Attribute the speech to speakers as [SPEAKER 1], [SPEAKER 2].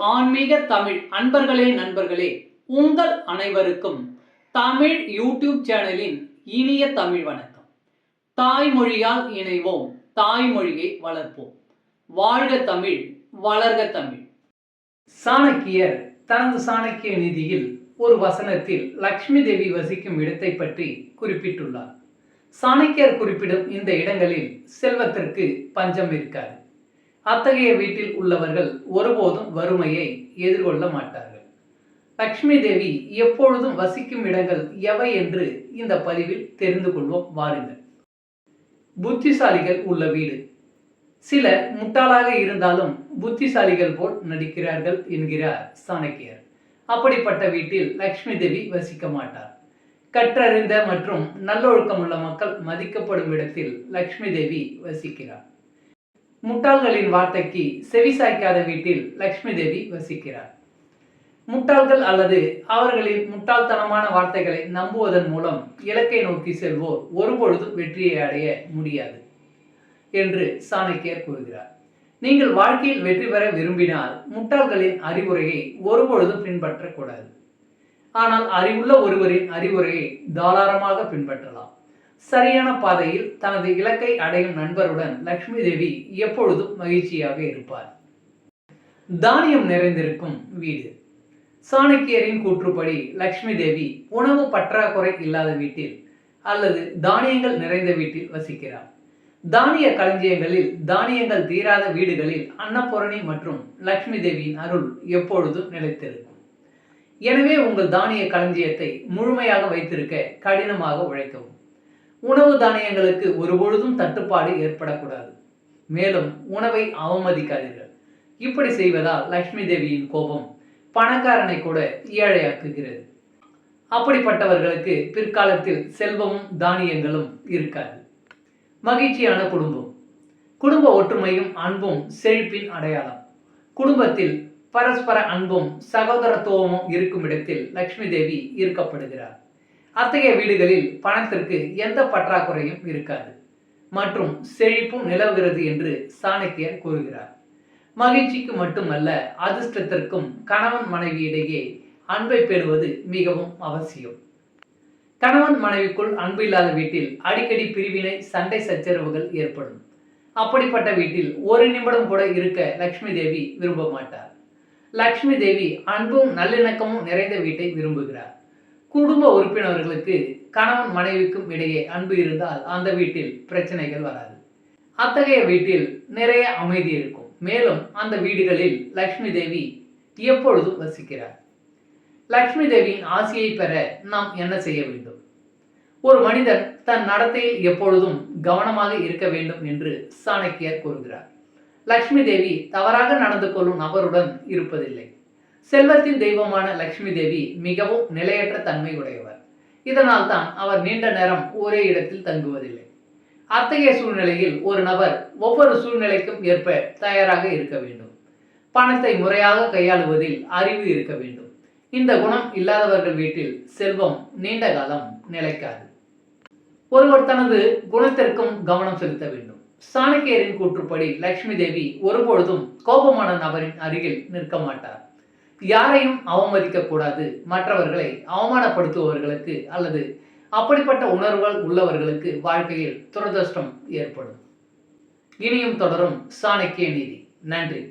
[SPEAKER 1] ஆன்மீக தமிழ் அன்பர்களே நண்பர்களே, உங்கள் அனைவருக்கும் தமிழ் யூடியூப் சேனலின் இனிய தமிழ் வணக்கம். தாய்மொழியால் இணைவோம், தாய்மொழியை வளர்ப்போம். வாழ்க தமிழ், வளர்க தமிழ். சாணக்கியர் தனது சாணக்கிய நீதியில் ஒரு வசனத்தில் லக்ஷ்மி தேவி வசிக்கும் இடத்தை பற்றி குறிப்பிட்டுள்ளார். சாணக்கியர் குறிப்பிடும் இந்த இடங்களில் செல்வத்திற்கு பஞ்சம் இருக்காது. அத்தகைய வீட்டில் உள்ளவர்கள் ஒருபோதும் வறுமையை எதிர்கொள்ள மாட்டார்கள். லக்ஷ்மி தேவி எப்பொழுதும் வசிக்கும் இடங்கள் எவை என்று இந்த பதிவில் தெரிந்து கொள்வோம், வாருங்கள். புத்திசாலிகள் உள்ள வீடு. சிலர் முட்டாளாக இருந்தாலும் புத்திசாலிகள் போல் நடிக்கிறார்கள் என்கிறார் சாணக்கியர். அப்படிப்பட்ட வீட்டில் லக்ஷ்மி தேவி வசிக்க மாட்டார். கற்றறிந்த மற்றும் நல்லொழுக்கமுள்ள மக்கள் மதிக்கப்படும் இடத்தில் லக்ஷ்மி தேவி வசிக்கிறார். முட்டாள்களின் வார்த்தைக்கு செவிசாய்க்காத வீட்டில் லக்ஷ்மி தேவி வசிக்கிறார். முட்டாள்கள் அல்லது அவர்களின் முட்டாள்தனமான வார்த்தைகளை நம்புவதன் மூலம் இலக்கை நோக்கி செல்வோர் ஒருபொழுதும் வெற்றியை அடைய முடியாது என்று சாணக்கியர் கூறுகிறார். நீங்கள் வாழ்க்கையில் வெற்றி பெற விரும்பினால் முட்டாள்களின் அறிவுரையை ஒருபொழுதும் பின்பற்றக்கூடாது. ஆனால் அறிவுள்ள ஒருவரின் அறிவுரையை தாராளமாக பின்பற்றலாம். சரியான பாதையில் தனது இலக்கை அடையும் நண்பருடன் லக்ஷ்மி தேவி எப்பொழுதும் மகிழ்ச்சியாக இருப்பார். தானியம் நிறைந்திருக்கும் வீடு. சாணக்கியரின் கூற்றுப்படி லக்ஷ்மி தேவி உணவு பற்றாக்குறை இல்லாத வீட்டில் அல்லது தானியங்கள் நிறைந்த வீட்டில் வசிக்கிறார். தானிய களஞ்சியங்களில் தானியங்கள் தீராத வீடுகளில் அன்னபூரணி மற்றும் லக்ஷ்மி தேவியின் அருள் எப்பொழுதும் நிலைத்திருக்கும். எனவே உங்கள் தானிய களஞ்சியத்தை முழுமையாக வைத்திருக்க கடினமாக உழைக்கவும். உணவு தானியங்களுக்கு ஒருபொழுதும் தட்டுப்பாடு ஏற்படக்கூடாது. மேலும் உணவை அவமதிக்காதீர்கள். இப்படி செய்வதால் லக்ஷ்மி தேவியின் கோபம் பணக்காரனை கூட ஏழையாக்குகிறது. அப்படிப்பட்டவர்களுக்கு பிற்காலத்தில் செல்வமும் தானியங்களும் இருக்காது. மகிழ்ச்சியான குடும்பம். குடும்ப ஒற்றுமையும் அன்பும் செழிப்பின் அடையாளம். குடும்பத்தில் பரஸ்பர அன்பும் சகோதரத்துவமும் இருக்கும் இடத்தில் லக்ஷ்மி தேவி ஈர்க்கப்படுகிறார். அத்தகைய வீடுகளில் பணத்திற்கு எந்த பற்றாக்குறையும் இருக்காது மற்றும் செழிப்பும் நிலவுகிறது என்று சாணக்கியர் கூறுகிறார். மகிழ்ச்சிக்கு மட்டுமல்ல, அதிர்ஷ்டத்திற்கும் கணவன் மனைவி இடையே அன்பை பெறுவது மிகவும் அவசியம். கணவன் மனைவிக்குள் அன்பு இல்லாத வீட்டில் அடிக்கடி பிரிவினை, சண்டை சச்சரவுகள் ஏற்படும். அப்படிப்பட்ட வீட்டில் ஒரு நிமிடம் கூட இருக்க லக்ஷ்மி தேவி விரும்ப மாட்டார். லக்ஷ்மி தேவி அன்பும் நல்லிணக்கமும் நிறைந்த வீட்டை விரும்புகிறார். குடும்ப உறுப்பினர்களுக்கு கணவன் மனைவிக்கும் இடையே அன்பு இருந்தால் அந்த வீட்டில் பிரச்சனைகள் வராது. அத்தகைய வீட்டில் நிறைய அமைதி இருக்கும். மேலும் அந்த வீடுகளில் லக்ஷ்மி தேவி எப்பொழுதும் வசிக்கிறார். லக்ஷ்மி தேவியின் ஆசையை பெற நாம் என்ன செய்ய வேண்டும்? ஒரு மனிதன் தன் நடத்தையில் எப்பொழுதும் கவனமாக இருக்க வேண்டும் என்று சாணக்கியர் கூறுகிறார். லக்ஷ்மி தேவி தவறாக நடந்து கொள்ளும் நபருடன் இருப்பதில்லை. செல்வத்தின் தெய்வமான லக்ஷ்மி தேவி மிகவும் நிலையற்ற தன்மை உடையவர். இதனால் தான் அவர் நீண்ட நேரம் ஒரே இடத்தில் தங்குவதில்லை. அத்தகைய சூழ்நிலையில் ஒரு நபர் ஒவ்வொரு சூழ்நிலைக்கும் ஏற்ப தயாராக இருக்க வேண்டும். பணத்தை முறையாக கையாளுவதில் அறிவு இருக்க வேண்டும். இந்த குணம் இல்லாதவர்கள் வீட்டில் செல்வம் நீண்ட காலம் நிலைக்காது. ஒருவர் தனது குணத்திற்கும் கவனம் செலுத்த வேண்டும். சாணக்கியரின் கூற்றுப்படி லக்ஷ்மி தேவி ஒருபொழுதும் கோபமான நபரின் அருகில் நிற்க மாட்டார். யாரையும் அவமதிக்க கூடாது. மற்றவர்களை அவமானப்படுத்துபவர்களுக்கு அல்லது அப்படிப்பட்ட உணர்வுகள் உள்ளவர்களுக்கு வாழ்க்கையில் துரதிர்ஷ்டம் ஏற்படும். இனியும் தொடரும் சாணக்கிய நீதி. நன்றி.